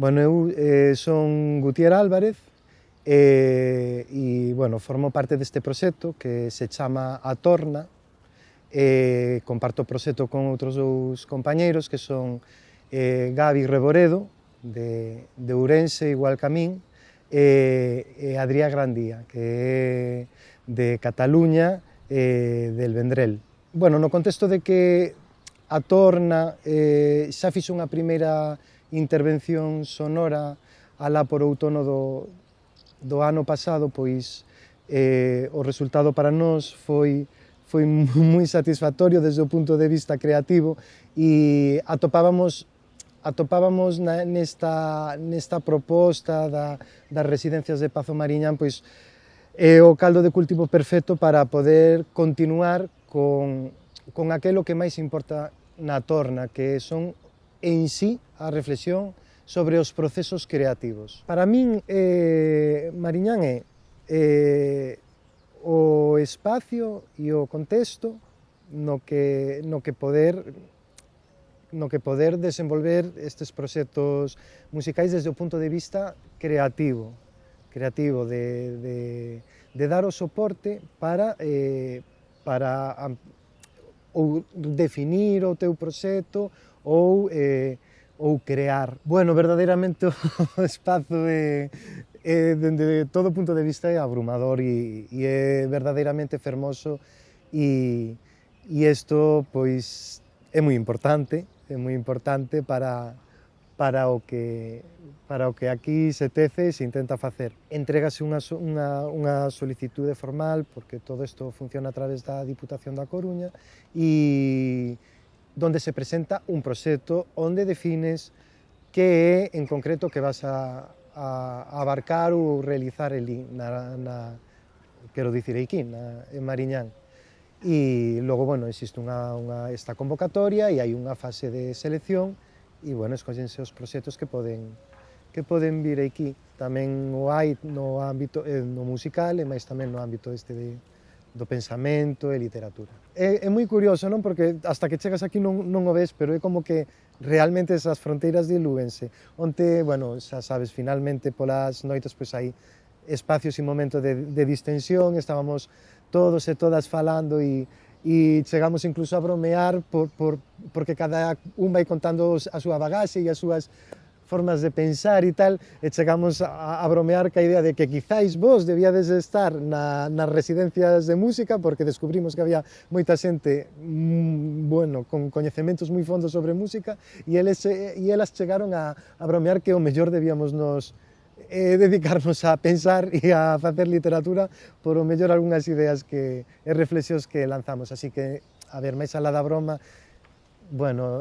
Bueno, eu son Gutiérrez Álvarez e, bueno, formo parte deste proxecto que se chama A Torna. Comparto o proxecto con outros dous compañeiros que son Gabi Reboredo, de Ourense, igual que a min, e Adrià Grandía, que é de Cataluña, del Vendrell. Bueno, no contexto de que A Torna xa fixo unha primeira intervención sonora alá por outono do ano pasado, pois o resultado para nós foi moi satisfactorio desde o punto de vista creativo e atopábamos nesta proposta das residencias de Pazo Mariñán pois o caldo de cultivo perfecto para poder continuar con aquelo que máis importa na Torna, que son en sí a reflexión sobre os procesos creativos. Para min, Mariñán é o espacio e o contexto no que poder desenvolver estes proxectos musicais desde o punto de vista creativo, de dar o soporte para ou definir o teu proxecto ou crear. Bueno, verdadeiramente o espazo dende todo punto de vista é abrumador e é verdadeiramente fermoso e isto pois é moi importante para o que aquí se tece e se intenta facer. Entrégase unha solicitude formal, porque todo isto funciona a través da Diputación da Coruña, e donde se presenta un proxecto onde defines que é en concreto que vas a abarcar ou realizar quero dicir aquí, en Mariñán. E logo, bueno, existe esta convocatoria e hai unha fase de selección e, bueno, escollense os proxectos que poden vir aquí. Tamén o hai no ámbito no musical e máis tamén no ámbito do pensamento e literatura. É moi curioso, non? Porque hasta que chegas aquí non o ves, pero é como que realmente esas fronteiras dilúense. Onte, bueno, xa sabes, finalmente polas noites pois hai espacios e momentos de distensión, estábamos todos e todas falando e chegamos incluso a bromear porque cada un vai contando a súa bagaxe e as súas formas de pensar e tal, e chegamos a bromear ca idea de que quizáis vos debíades estar nas residencias de música porque descubrimos que había moita xente bueno, con coñecementos moi fondos sobre música e elas chegaron a bromear que o mellor debíamos nos dedicarnos a pensar e a facer literatura por o mellor algunhas ideas e reflexións que lanzamos, así que, a ver, máis alá da broma, bueno,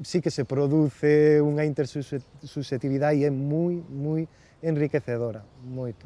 sí que se produce unha intersubxetividade e é moi enriquecedora, moito.